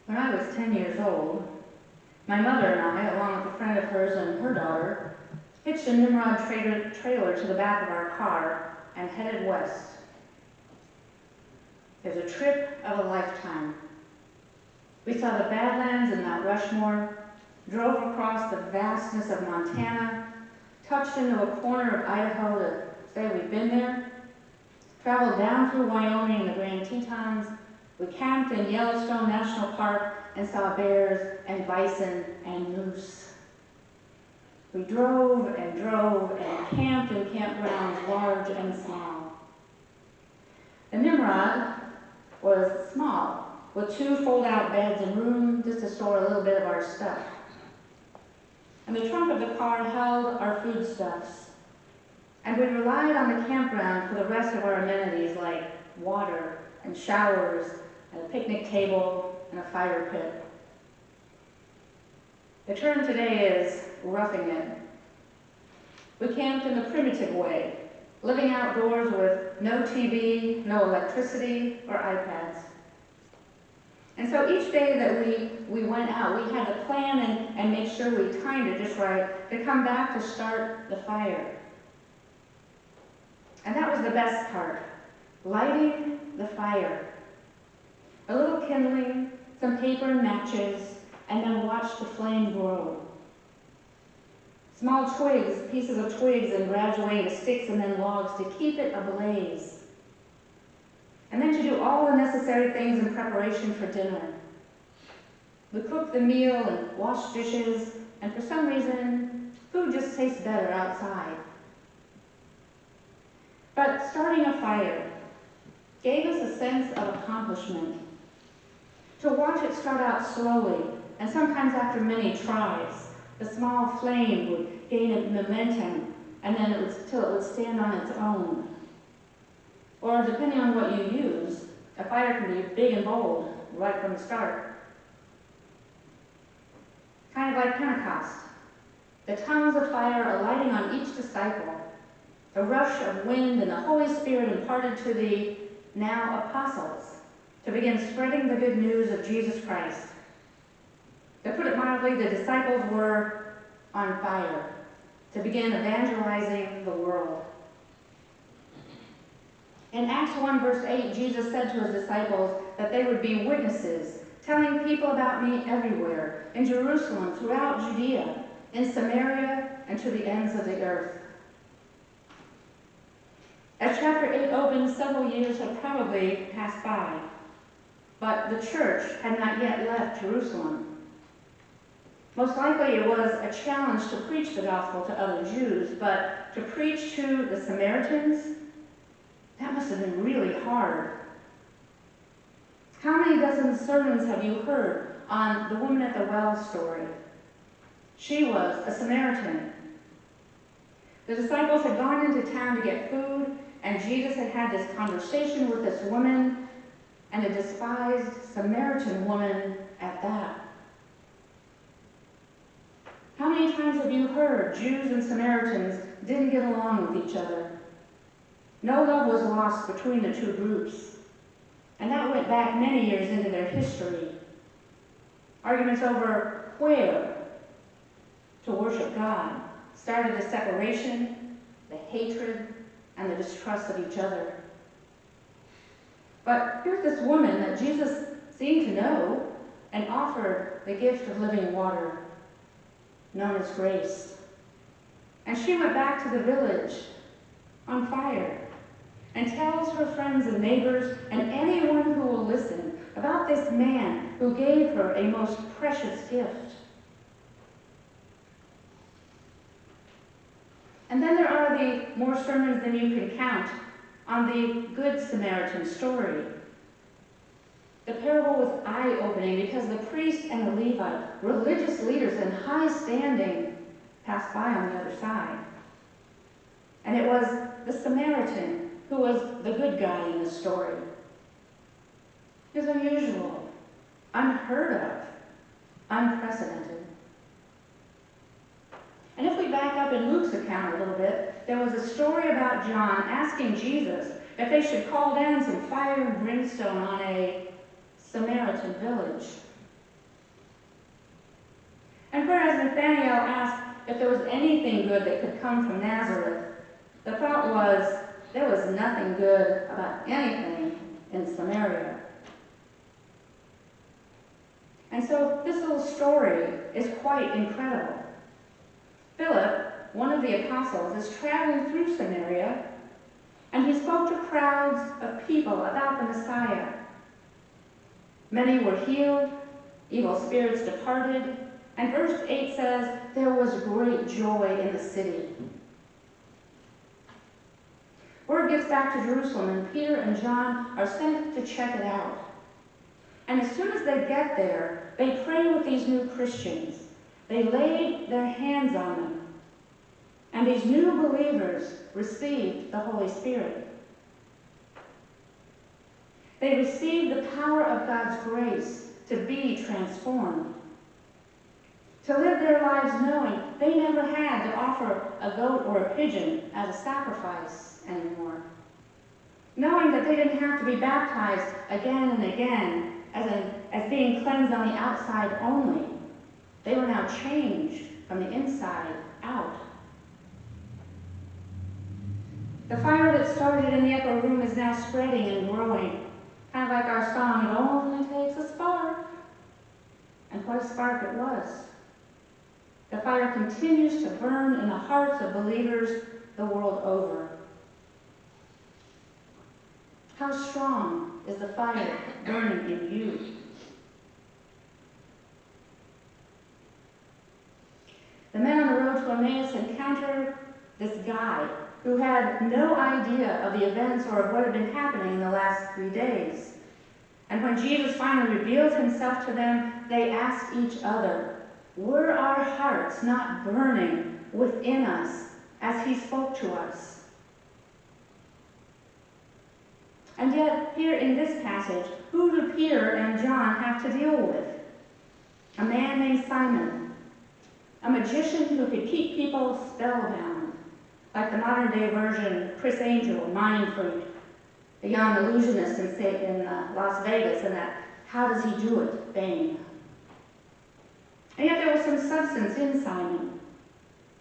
When I was 10 years old, my mother and I, along with a friend of hers and her daughter, hitched a Nimrod trailer to the back of our car and headed west. It was a trip of a lifetime. We saw the Badlands and Mount Rushmore, drove across the vastness of Montana, touched into a corner of Idaho to say we'd been there, traveled down through Wyoming and the Grand Tetons. We camped in Yellowstone National Park and saw bears and bison and moose. We drove and camped in campgrounds large and small. The Nimrod was small, with 2 fold-out beds and room just to store a little bit of our stuff. And the trunk of the car held our foodstuffs. And we relied on the campground for the rest of our amenities like water and showers and a picnic table and a fire pit. The term today is roughing it. We camped in the primitive way, living outdoors with no TV, no electricity, or iPads. And so each day that we went out, we had to plan and make sure we timed it just right to come back to start the fire. And that was the best part, lighting the fire. A little kindling, some paper and matches, and then watch the flame grow. Small twigs, pieces of twigs, and graduating to sticks and then logs to keep it ablaze. And then to do all the necessary things in preparation for dinner. We cooked the meal and washed dishes, and for some reason, food just tastes better outside. But starting a fire gave us a sense of accomplishment. To watch it start out slowly, and sometimes after many tries, the small flame would gain a momentum, and then till it would stand on its own. Or depending on what you use, a fire can be big and bold right from the start. Kind of like Pentecost. The tongues of fire alighting on each disciple, a rush of wind and the Holy Spirit imparted to the now apostles to begin spreading the good news of Jesus Christ. To put it mildly, the disciples were on fire to begin evangelizing the world. In Acts 1 verse 8, Jesus said to his disciples that they would be witnesses, telling people about me everywhere, in Jerusalem, throughout Judea, in Samaria, and to the ends of the earth. As chapter 8 opens, several years had probably passed by, but the church had not yet left Jerusalem. Most likely it was a challenge to preach the gospel to other Jews, but to preach to the Samaritans, that must have been really hard. How many dozen sermons have you heard on the woman at the well story? She was a Samaritan. The disciples had gone into town to get food, and Jesus had had this conversation with this woman, and a despised Samaritan woman at that. How many times have you heard Jews and Samaritans didn't get along with each other? No love was lost between the two groups, and that went back many years into their history. Arguments over where to worship God started the separation, the hatred, and the distrust of each other. But here's this woman that Jesus seemed to know and offered the gift of living water, known as grace. And she went back to the village on fire and tells her friends and neighbors and anyone who will listen about this man who gave her a most precious gift. And then there are the more sermons than you can count on the Good Samaritan story. The parable was eye-opening because the priest and the Levite, religious leaders in high standing, passed by on the other side. And it was the Samaritan who was the good guy in the story. It was unusual, unheard of, unprecedented. And if we back up in Luke's account a little bit, there was a story about John asking Jesus if they should call down some fire and brimstone on a Samaritan village. And whereas Nathanael asked if there was anything good that could come from Nazareth, the thought was there was nothing good about anything in Samaria. And so this little story is quite incredible. Philip, one of the apostles, is traveling through Samaria, and he spoke to crowds of people about the Messiah. Many were healed, evil spirits departed, and verse 8 says, there was great joy in the city. Word gets back to Jerusalem, and Peter and John are sent to check it out. And as soon as they get there, they pray with these new Christians. They laid their hands on them. And these new believers received the Holy Spirit. They received the power of God's grace to be transformed. To live their lives knowing they never had to offer a goat or a pigeon as a sacrifice anymore. Knowing that they didn't have to be baptized again and again as being cleansed on the outside only. They were now changed from the inside out. The fire that started in the upper room is now spreading and growing. Kind of like our song, it only takes a spark. And what a spark it was. The fire continues to burn in the hearts of believers the world over. How strong is the fire burning in you? The men on the road to Emmaus encounter this guy who had no idea of the events or of what had been happening in the last 3 days. And when Jesus finally revealed himself to them, they asked each other, were our hearts not burning within us as he spoke to us? And yet, here in this passage, who do Peter and John have to deal with? A man named Simon, a magician who could keep people spellbound, like the modern-day version, Chris Angel, Mind Freak, the young illusionist in Las Vegas, and that How Does He Do It fame. And yet there was some substance in Simon.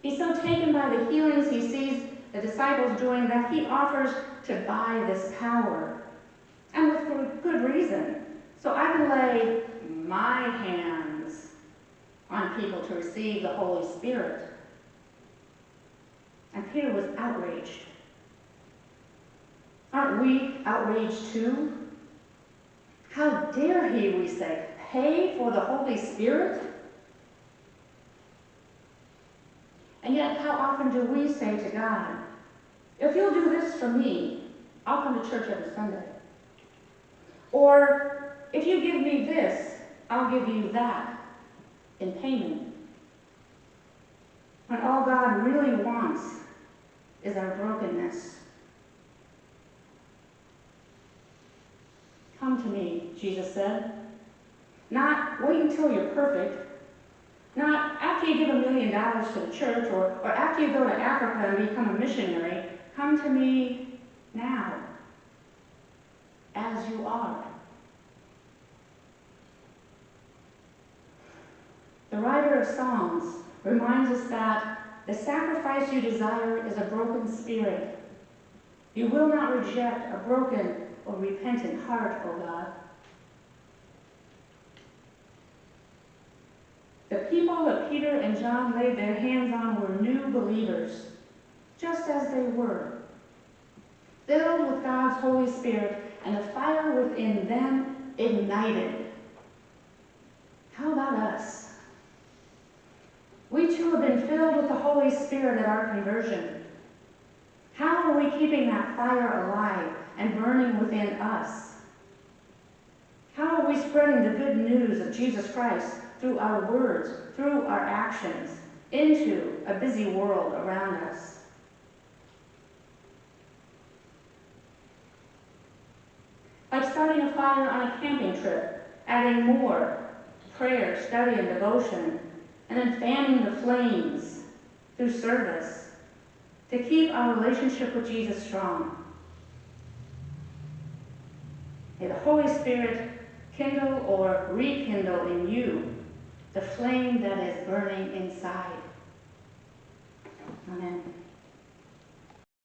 He's so taken by the healings he sees the disciples doing that he offers to buy this power. And with good reason. So I can lay my hands on people to receive the Holy Spirit. And Peter was outraged. Aren't we outraged too? How dare he, we say, pay for the Holy Spirit? And yet, how often do we say to God, if you'll do this for me, I'll come to church every Sunday. Or, if you give me this, I'll give you that in payment. When all God really wants is our brokenness. Come to me, Jesus said. Not wait until you're perfect. Not after you give $1 million to the church or after you go to Africa and become a missionary. Come to me now, as you are. The writer of Psalms reminds us that the sacrifice you desire is a broken spirit. You will not reject a broken or repentant heart, O God. The people that Peter and John laid their hands on were new believers, just as they were, filled with God's Holy Spirit, and the fire within them ignited. How about us? We too have been filled with the Holy Spirit at our conversion. How are we keeping that fire alive and burning within us? How are we spreading the good news of Jesus Christ through our words, through our actions, into a busy world around us? Like starting a fire on a camping trip, adding more prayer, study, and devotion, and then fanning the flames through service to keep our relationship with Jesus strong. May the Holy Spirit kindle or rekindle in you the flame that is burning inside. Amen.